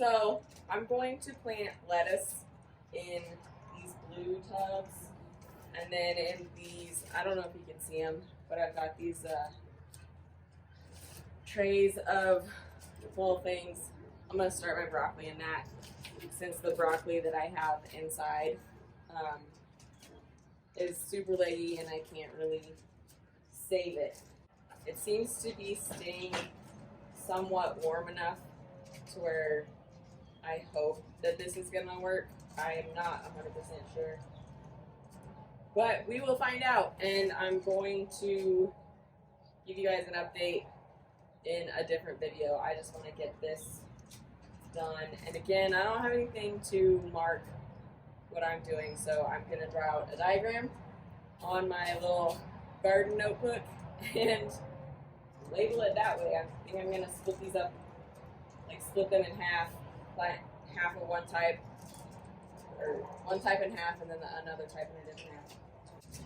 So I'm going to plant lettuce in these blue tubs, and then in these, I don't know if you can see them, but I've got these trays of full things. I'm going to start my broccoli in that, since the broccoli that I have inside is super leggy and I can't really save it. It seems to be staying somewhat warm enough to where I hope that this is gonna work. I am not 100% sure, but we will find out, and I'm going to give you guys an update in a different video. I just want to get this done, and again, I don't have anything to mark what I'm doing, so I'm gonna draw out a diagram on my little garden notebook and label it that way. I think I'm gonna split these up, like split them in half, plant half of one type, or one type in half, and then another type in a different half.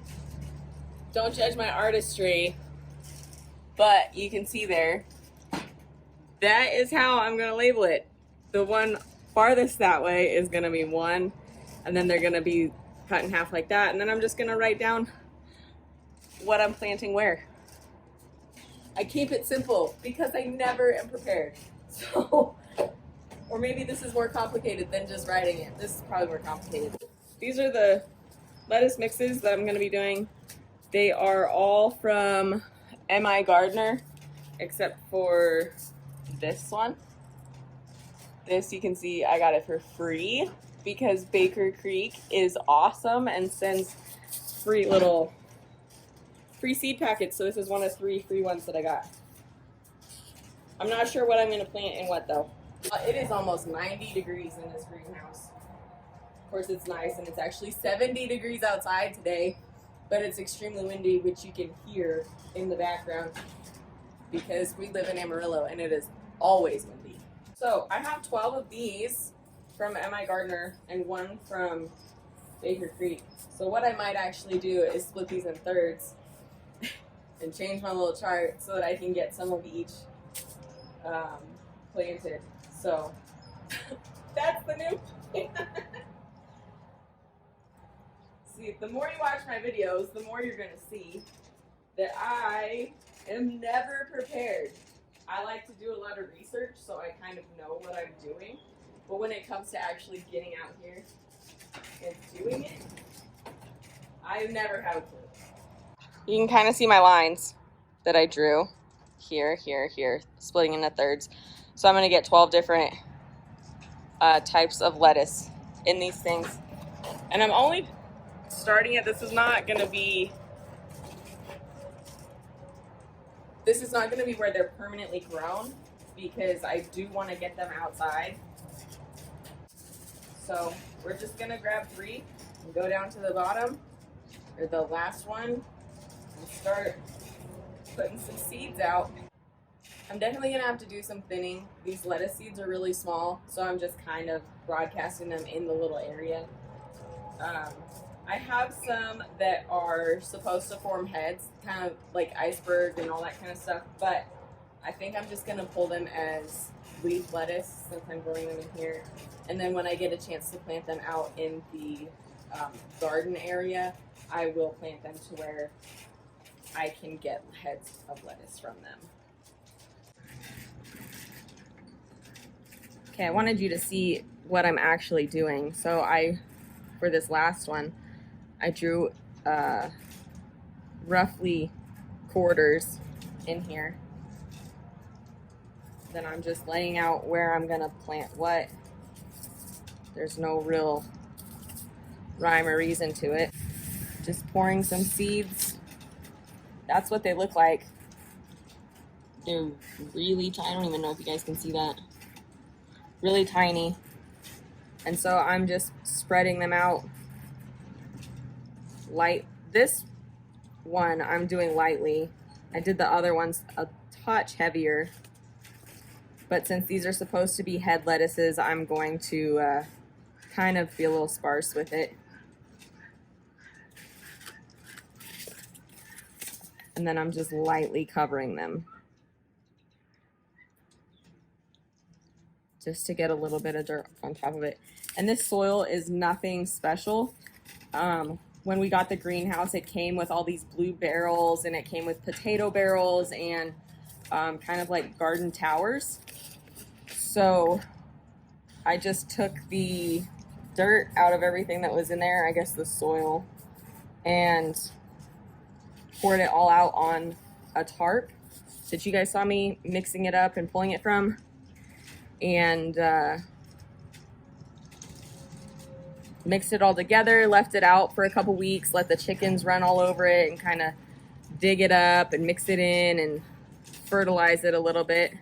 Don't judge my artistry, but you can see there, that is how I'm gonna label it. The one farthest that way is gonna be one, and then they're gonna be cut in half like that, and then I'm just gonna write down what I'm planting where. I keep it simple because I never am prepared. So, or maybe this is more complicated than just writing it. This is probably more complicated. These are the lettuce mixes that I'm gonna be doing. They are all from M.I. Gardener, except for this one. This, you can see I got it for free because Baker Creek is awesome and sends free seed packets. So this is one of 3 free ones that I got. I'm not sure what I'm going to plant and what though. It is almost 90 degrees in this greenhouse. Of course it's nice, and it's actually 70 degrees outside today, but it's extremely windy, which you can hear in the background because we live in Amarillo and it is always windy. So I have 12 of these from M.I. Gardener and 1 from Baker Creek. So what I might actually do is split these in thirds and change my little chart so that I can get some of each planted. So that's the new plan. See, the more you watch my videos, the more you're going to see that I am never prepared. I like to do a lot of research, so I kind of know what I'm doing. But when it comes to actually getting out here and doing it, I never have a clue. You can kind of see my lines that I drew here, here, here, splitting into thirds. So I'm going to get 12 different types of lettuce in these things. And I'm only starting it. This is not going to be where they're permanently grown because I do want to get them outside. So we're just going to grab 3 and go down to the bottom, or the last one, and start putting some seeds out. I'm definitely going to have to do some thinning. These lettuce seeds are really small, so I'm just kind of broadcasting them in the little area. I have some that are supposed to form heads, kind of like iceberg and all that kind of stuff, but I think I'm just going to pull them as leaf lettuce since I'm growing them in here. And then when I get a chance to plant them out in the garden area, I will plant them to where I can get heads of lettuce from them. Okay, I wanted you to see what I'm actually doing. So for this last one, I drew roughly quarters in here. Then I'm just laying out where I'm gonna plant what. There's no real rhyme or reason to it. Just pouring some seeds. That's what they look like. They're really tiny. I don't even know if you guys can see that. Really tiny. And so I'm just spreading them out light. This one I'm doing lightly. I did the other ones a touch heavier. But since these are supposed to be head lettuces, I'm going to kind of be a little sparse with it. And then I'm just lightly covering them. just to get a little bit of dirt on top of it. And this soil is nothing special. When we got the greenhouse, it came with all these blue barrels, and it came with potato barrels and kind of like garden towers. So I just took the dirt out of everything that was in there, I guess the soil, and poured it all out on a tarp that you guys saw me mixing it up and pulling it from. And mixed it all together, left it out for a couple weeks, let the chickens run all over it and kind of dig it up and mix it in and fertilize it a little bit.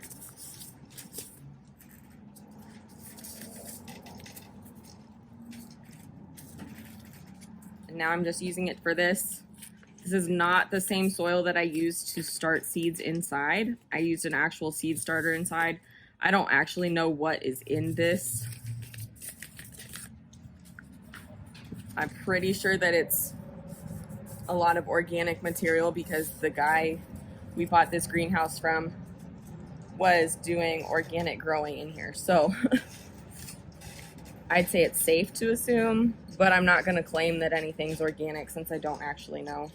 And now I'm just using it for this. This is not the same soil that I used to start seeds inside. I used an actual seed starter inside. I don't actually know what is in this. I'm pretty sure that it's a lot of organic material because the guy we bought this greenhouse from was doing organic growing in here. So I'd say it's safe to assume, but I'm not going to claim that anything's organic since I don't actually know.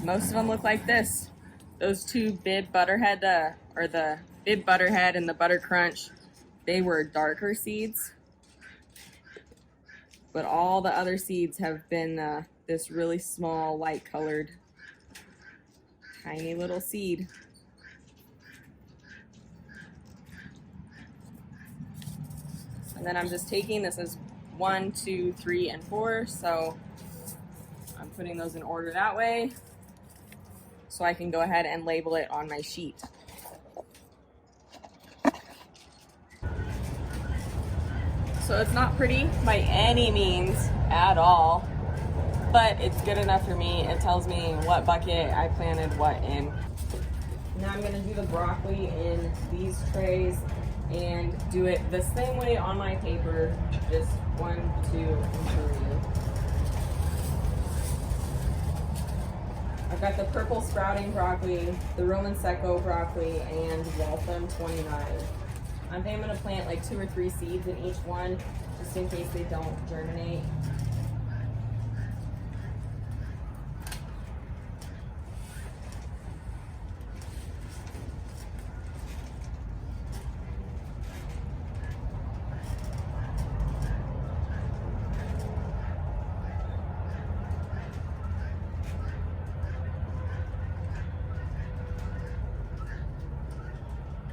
Most of them look like this. Those two Bib Butterhead, or the Bib Butterhead and the Butter Crunch, they were darker seeds. But all the other seeds have been this really small, light colored, tiny little seed. And then I'm just taking, this is 1, 2, 3, and 4. So I'm putting those in order that way, so I can go ahead and label it on my sheet. So it's not pretty by any means at all, but it's good enough for me. It tells me what bucket I planted what in. Now I'm gonna do the broccoli in these trays and do it the same way on my paper, just 1, 2, and 3. I've got the purple sprouting broccoli, the Roman Secco broccoli, and Waltham 29. I think I'm going to plant like 2 or 3 seeds in each one, just in case they don't germinate.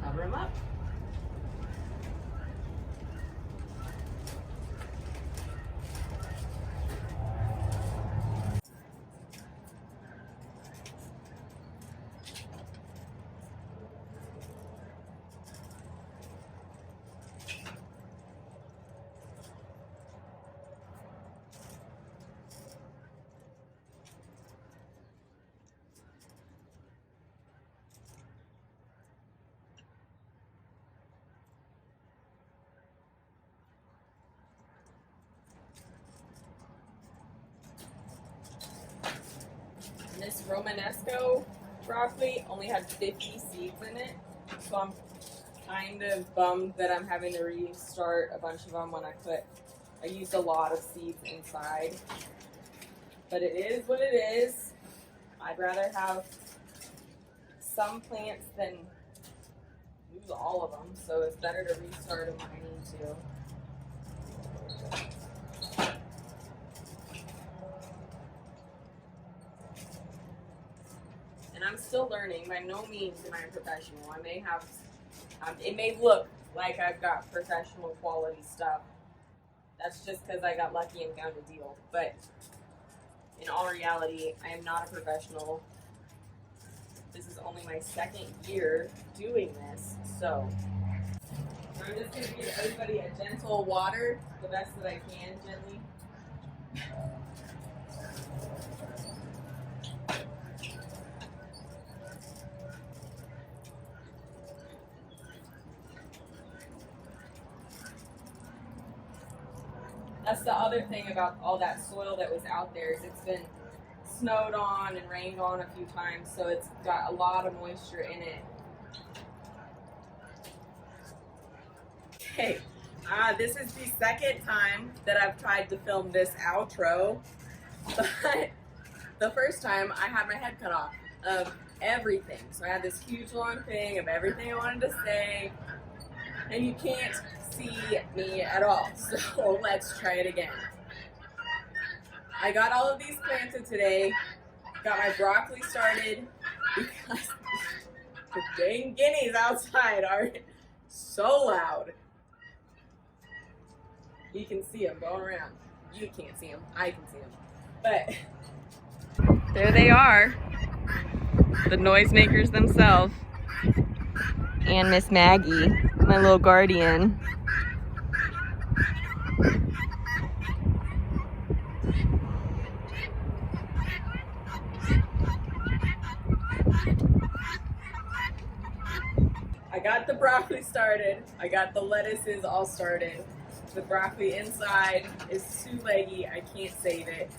Cover them up. This Romanesco broccoli only had 50 seeds in it, so I'm kind of bummed that I'm having to restart a bunch of them when I used a lot of seeds inside. But it is what it is. I'd rather have some plants than lose all of them, so it's better to restart them when I need to. And I'm still learning. By no means am I a professional. I may have, it may look like I've got professional quality stuff. That's just because I got lucky and found a deal. But in all reality, I am not a professional. This is only my 2nd year doing this. So I'm just going to give everybody a gentle water, the best that I can, gently. That's the other thing about all that soil that was out there, is it's been snowed on and rained on a few times, so it's got a lot of moisture in it. Okay, this is the second time that I've tried to film this outro, but the first time I had my head cut off of everything. So I had this huge long thing of everything I wanted to say, and you can't see me at all, so let's try it again. I got all of these planted today, got my broccoli started, because the dang guineas outside are so loud. You can see them going around. You can't see them, I can see them. But there they are, the noisemakers themselves. And Miss Maggie, my little guardian. I got the broccoli started. I got the lettuces all started. The broccoli inside is too leggy. I can't save it.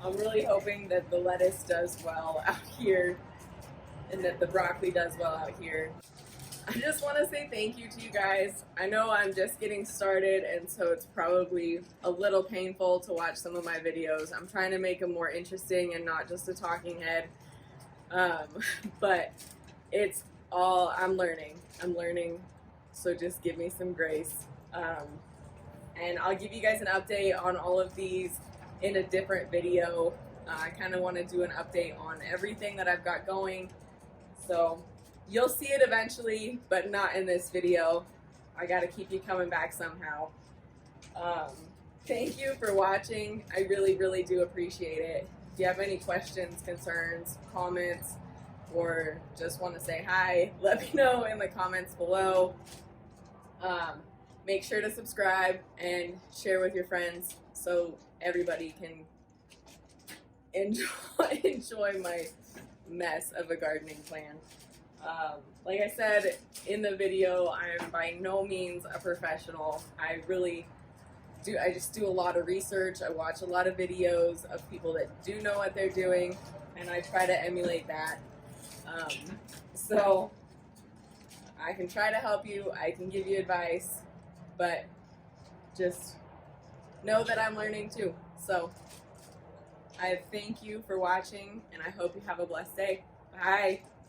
I'm really hoping that the lettuce does well out here and that the broccoli does well out here. I just want to say thank you to you guys. I know I'm just getting started, and so it's probably a little painful to watch some of my videos. I'm trying to make them more interesting and not just a talking head. But it's all, I'm learning, so just give me some grace. And I'll give you guys an update on all of these in a different video. I kind of want to do an update on everything that I've got going. So you'll see it eventually, but not in this video. I got to keep you coming back somehow. Thank you for watching. I really, really do appreciate it. If you have any questions, concerns, comments, or just want to say hi, let me know in the comments below. Make sure to subscribe and share with your friends so everybody can enjoy my mess of a gardening plan. Like I said in the video, I am by no means a professional. I just do a lot of research. I watch a lot of videos of people that do know what they're doing, and I try to emulate that. So I can try to help you, I can give you advice, but just know that I'm learning too. So I thank you for watching, and I hope you have a blessed day. Bye.